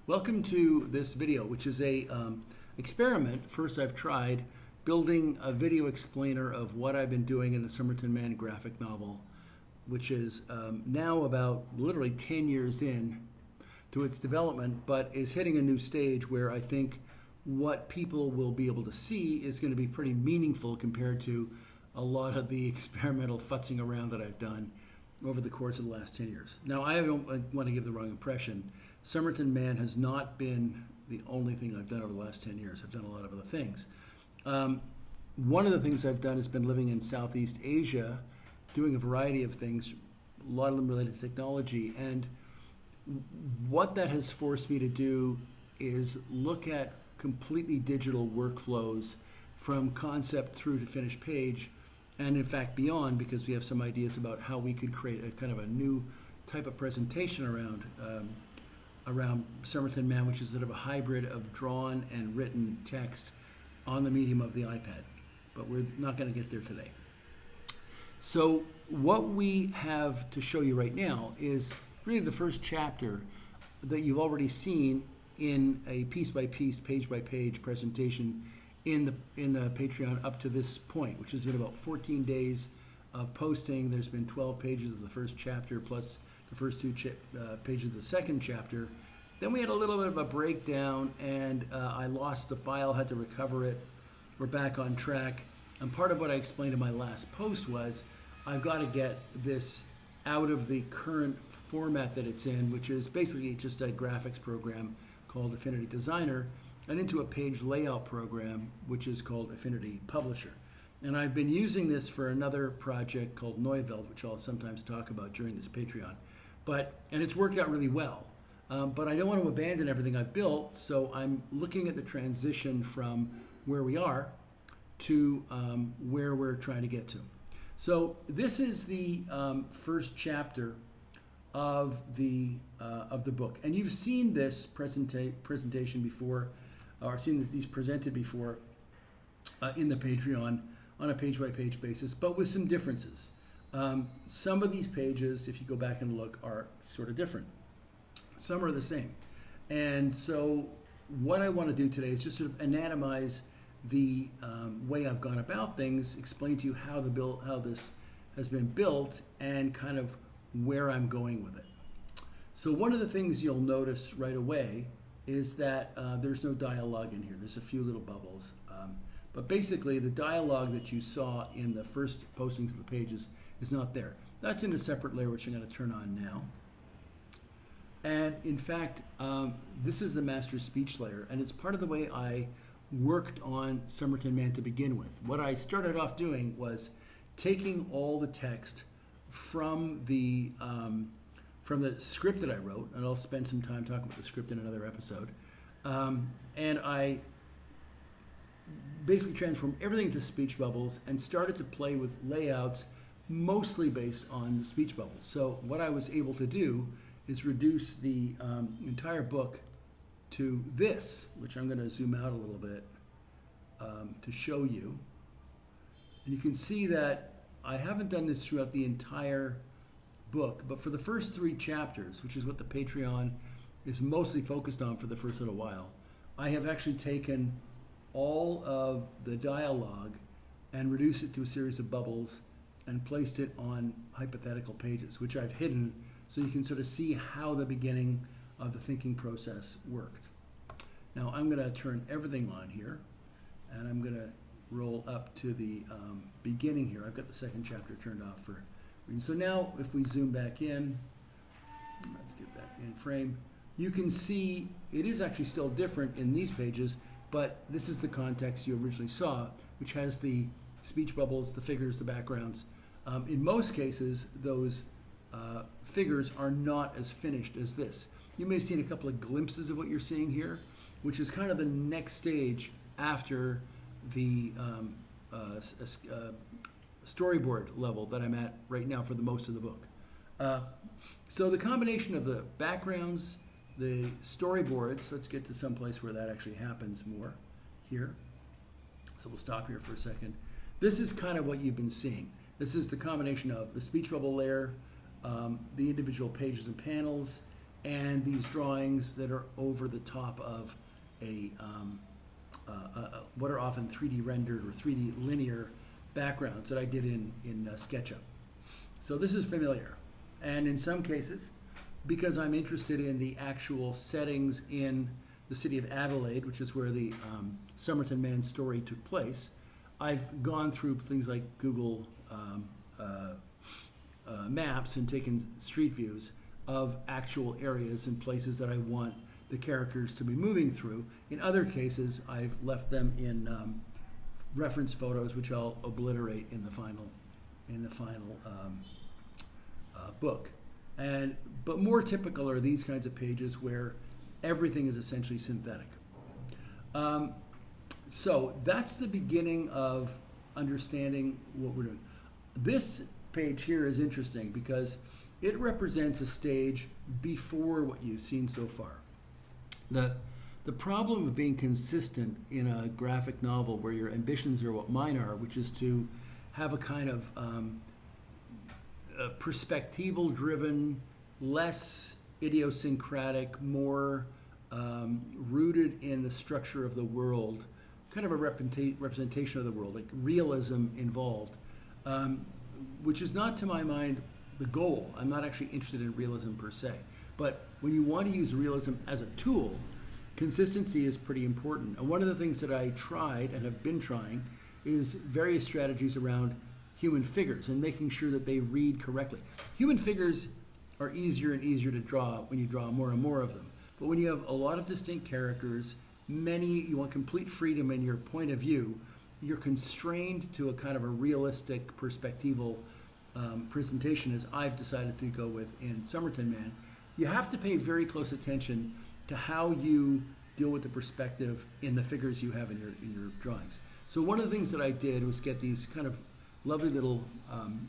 Welcome to this video, which is a experiment. First, I've tried building a video explainer of what I've been doing in the Somerton Man graphic novel, which is now about literally 10 years in to its development, but is hitting a new stage where I think what people will be able to see is going to be pretty meaningful compared to a lot of the experimental futzing around that I've done over the course of the last 10 years. Now, I don't want to give the wrong impression. Somerton Man has not been the only thing I've done over the last 10 years. I've done a lot of other things. One of the things I've done has been living in Southeast Asia, doing a variety of things, a lot of them related to technology. And what that has forced me to do is look at completely digital workflows from concept through to finished page, and in fact beyond, because we have some ideas about how we could create a kind of a new type of presentation around Somerton Man, which is sort of a hybrid of drawn and written text on the medium of the iPad. But we're not going to get there today. So what we have to show you right now is really the first chapter that you've already seen in a piece-by-piece, page-by-page presentation in the Patreon up to this point, which has been about 14 days of posting. There's been 12 pages of the first chapter plus the first two pages of the second chapter. Then we had a little bit of a breakdown, and I lost the file, had to recover it. We're back on track. And part of what I explained in my last post was I've got to get this out of the current format that it's in, which is basically just a graphics program called Affinity Designer, and into a page layout program, which is called Affinity Publisher. And I've been using this for another project called Neuveld, which I'll sometimes talk about during this Patreon. And it's worked out really well. But I don't want to abandon everything I've built, so I'm looking at the transition from where we are to where we're trying to get to. So this is the first chapter of the book, and you've seen this presentation before, or seen these presented before in the Patreon on a page-by-page basis, but with some differences. Some of these pages, if you go back and look, are sort of different. Some are the same. And so what I want to do today is just sort of anatomize the way I've gone about things, explain to you how this has been built, and kind of where I'm going with it. So one of the things you'll notice right away is that there's no dialogue in here. There's a few little bubbles. But basically, the dialogue that you saw in the first postings of the pages is not there. That's in a separate layer, which I'm going to turn on now. And in fact, this is the master speech layer, and it's part of the way I worked on Somerton Man to begin with. What I started off doing was taking all the text from the script that I wrote, and I'll spend some time talking about the script in another episode. And I basically transformed everything into speech bubbles and started to play with layouts mostly based on the speech bubbles. So what I was able to do is reduce the entire book to this, which I'm going to zoom out a little bit to show you. And you can see that I haven't done this throughout the entire book, but for the first 3 chapters, which is what the Patreon is mostly focused on for the first little while, I have actually taken all of the dialogue and reduced it to a series of bubbles and placed it on hypothetical pages, which I've hidden so you can sort of see how the beginning of the thinking process worked. Now I'm going to turn everything on here, and I'm going to roll up to the beginning here. I've got the second chapter turned off for reading. So now if we zoom back in, let's get that in frame, you can see it is actually still different in these pages, but this is the context you originally saw, which has the speech bubbles, the figures, the backgrounds. In most cases, those figures are not as finished as this. You may have seen a couple of glimpses of what you're seeing here, which is kind of the next stage after the storyboard level that I'm at right now for the most of the book. So the combination of the backgrounds, the storyboards, let's get to some place where that actually happens more here. So we'll stop here for a second. This is kind of what you've been seeing. This is the combination of the speech bubble layer, the individual pages and panels, and these drawings that are over the top of what are often 3D rendered or 3D linear backgrounds that I did in SketchUp. So this is familiar. And in some cases, because I'm interested in the actual settings in the city of Adelaide, which is where the Somerton Man story took place, I've gone through things like Google Maps and taken street views of actual areas and places that I want the characters to be moving through. In other cases, I've left them in reference photos, which I'll obliterate in the final book. But more typical are these kinds of pages where everything is essentially synthetic. So that's the beginning of understanding what we're doing. This page here is interesting because it represents a stage before what you've seen so far. The problem of being consistent in a graphic novel where your ambitions are what mine are, which is to have a kind of perspectival driven, less idiosyncratic, more rooted in the structure of the world, kind of a representation of the world, like realism involved, which is not, to my mind, the goal. I'm not actually interested in realism per se. But when you want to use realism as a tool, consistency is pretty important. And one of the things that I tried and have been trying is various strategies around human figures and making sure that they read correctly. Human figures are easier and easier to draw when you draw more and more of them. But when you have a lot of distinct characters, you want complete freedom in your point of view, you're constrained to a kind of a realistic perspectival presentation, as I've decided to go with in Somerton Man. You have to pay very close attention to how you deal with the perspective in the figures you have in your drawings. So one of the things that I did was get these kind of lovely little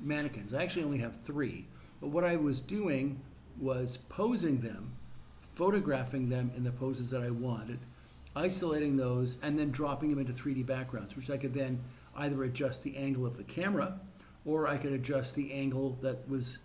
mannequins. I actually only have 3, but what I was doing was posing them, photographing them in the poses that I wanted, isolating those, and then dropping them into 3D backgrounds, which I could then either adjust the angle of the camera, or I could adjust the angle that was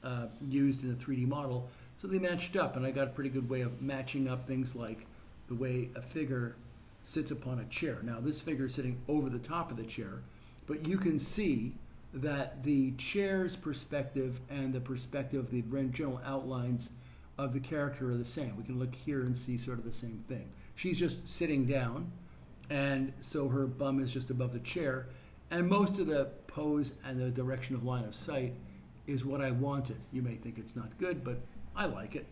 used in the 3D model, so they matched up, and I got a pretty good way of matching up things like the way a figure sits upon a chair. Now, this figure is sitting over the top of the chair, but you can see that the chair's perspective and the perspective of the general outlines of the character are the same. We can look here and see sort of the same thing. She's just sitting down, and so her bum is just above the chair, and most of the pose and the direction of line of sight is what I wanted. You may think it's not good, but I like it.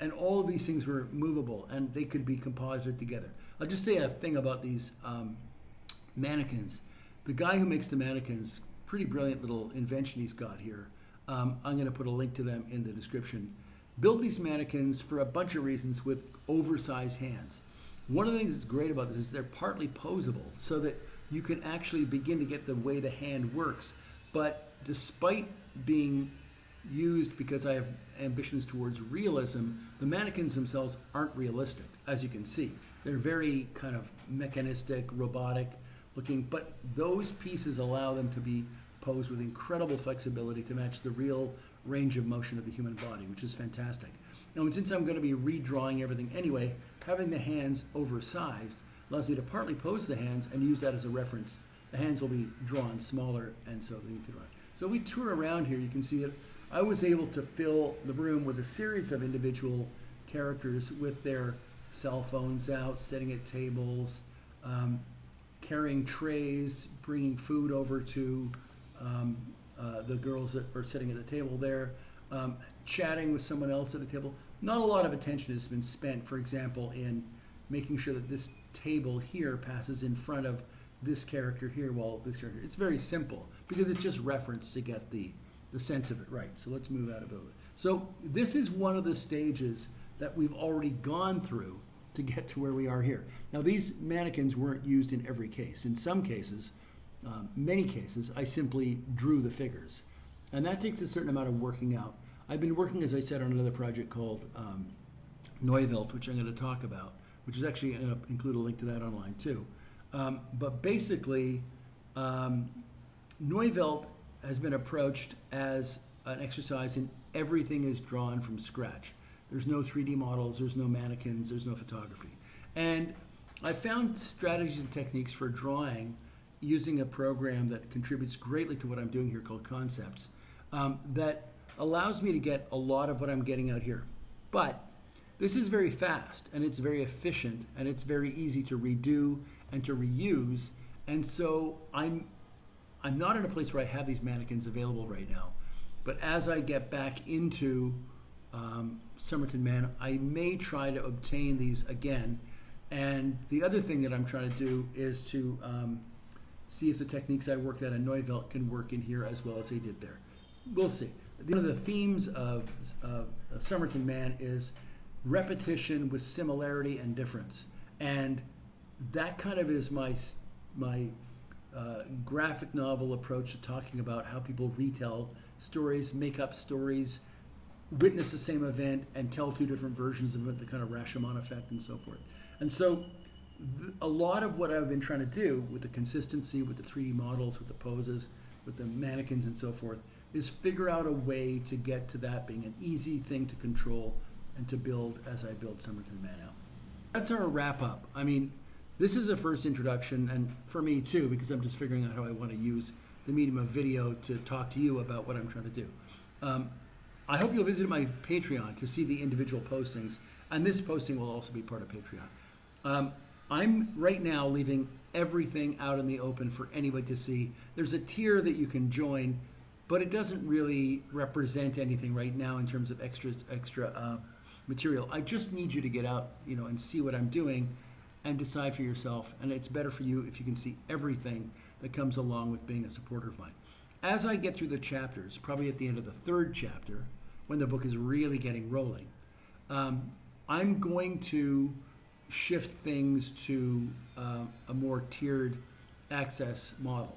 And all of these things were movable, and they could be composited together. I'll just say a thing about these mannequins. The guy who makes the mannequins, pretty brilliant little invention he's got here. I'm going to put a link to them in the description. Built these mannequins for a bunch of reasons with oversized hands. One of the things that's great about this is they're partly posable, so that you can actually begin to get the way the hand works. But despite being used because I have ambitions towards realism, the mannequins themselves aren't realistic, as you can see. They're very kind of mechanistic, robotic looking, but those pieces allow them to be posed with incredible flexibility to match the real range of motion of the human body, which is fantastic. Now, and since I'm going to be redrawing everything anyway, having the hands oversized allows me to partly pose the hands and use that as a reference. The hands will be drawn smaller, and so they need to draw. So we tour around here, you can see that I was able to fill the room with a series of individual characters with their cell phones out, sitting at tables, carrying trays, bringing food over to the girls that are sitting at the table there, chatting with someone else at a table. Not a lot of attention has been spent, for example, in making sure that this table here passes in front of this character here while this character. It's very simple because it's just reference to get the sense of it right. So let's move out a bit. So this is one of the stages that we've already gone through to get to where we are here. Now, these mannequins weren't used in every case. In some cases, many cases, I simply drew the figures. And that takes a certain amount of working out. I've been working, as I said, on another project called Neuwelt, which I'm going to talk about, which is actually going to include a link to that online too. But basically, Neuwelt has been approached as an exercise in everything is drawn from scratch. There's no 3D models, there's no mannequins, there's no photography. And I found strategies and techniques for drawing using a program that contributes greatly to what I'm doing here called Concepts, that allows me to get a lot of what I'm getting out here. But this is very fast, and it's very efficient, and it's very easy to redo and to reuse. And so I'm not in a place where I have these mannequins available right now. But as I get back into Somerton Man, I may try to obtain these again. And the other thing that I'm trying to do is to see if the techniques I worked at in Neuvelt can work in here as well as they did there. We'll see. One of the themes of Somerton Man is repetition with similarity and difference. And that kind of is my graphic novel approach to talking about how people retell stories, make up stories, witness the same event, and tell two different versions of it, the kind of Rashomon effect and so forth. And so a lot of what I've been trying to do with the consistency, with the 3D models, with the poses, with the mannequins and so forth, is figure out a way to get to that being an easy thing to control and to build as I build Somerton Man out. That's our wrap up. I mean, this is a first introduction, and for me too, because I'm just figuring out how I want to use the medium of video to talk to you about what I'm trying to do. I hope you'll visit my Patreon to see the individual postings, and this posting will also be part of Patreon. I'm right now leaving everything out in the open for anybody to see. There's a tier that you can join, but it doesn't really represent anything right now in terms of extra material. I just need you to get out, and see what I'm doing and decide for yourself. And it's better for you if you can see everything that comes along with being a supporter of mine. As I get through the chapters, probably at the end of the third chapter, when the book is really getting rolling, I'm going to shift things to a more tiered access model.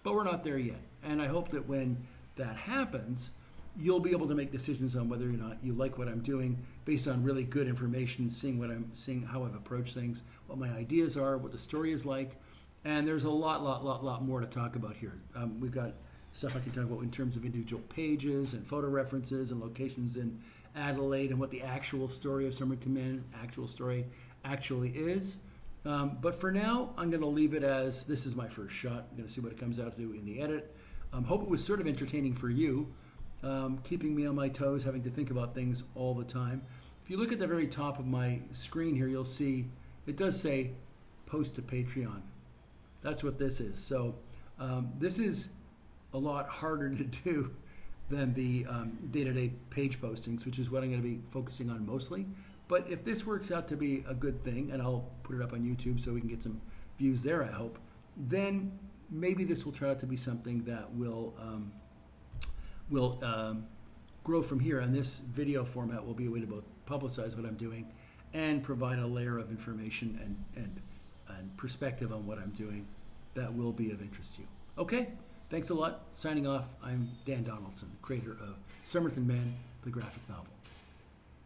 But we're not there yet. And I hope that when that happens, you'll be able to make decisions on whether or not you like what I'm doing based on really good information, seeing how I've approached things, what my ideas are, what the story is like. And there's a lot more to talk about here. We've got stuff I can talk about in terms of individual pages and photo references and locations in Adelaide and what the actual story of Somerton Man, actual story actually is. But for now, I'm going to leave it as this is my first shot. I'm going to see what it comes out to in the edit. Hope it was sort of entertaining for you, keeping me on my toes, having to think about things all the time. If you look at the very top of my screen here, you'll see it does say post to Patreon. That's what this is. So this is a lot harder to do than the day-to-day page postings, which is what I'm going to be focusing on mostly. But if this works out to be a good thing, and I'll put it up on YouTube so we can get some views there, I hope, then maybe this will turn out to be something that will grow from here. And this video format will be a way to both publicize what I'm doing and provide a layer of information and perspective on what I'm doing that will be of interest to you. Okay, thanks a lot. Signing off, I'm Dan Donaldson, creator of Somerton Man, the graphic novel.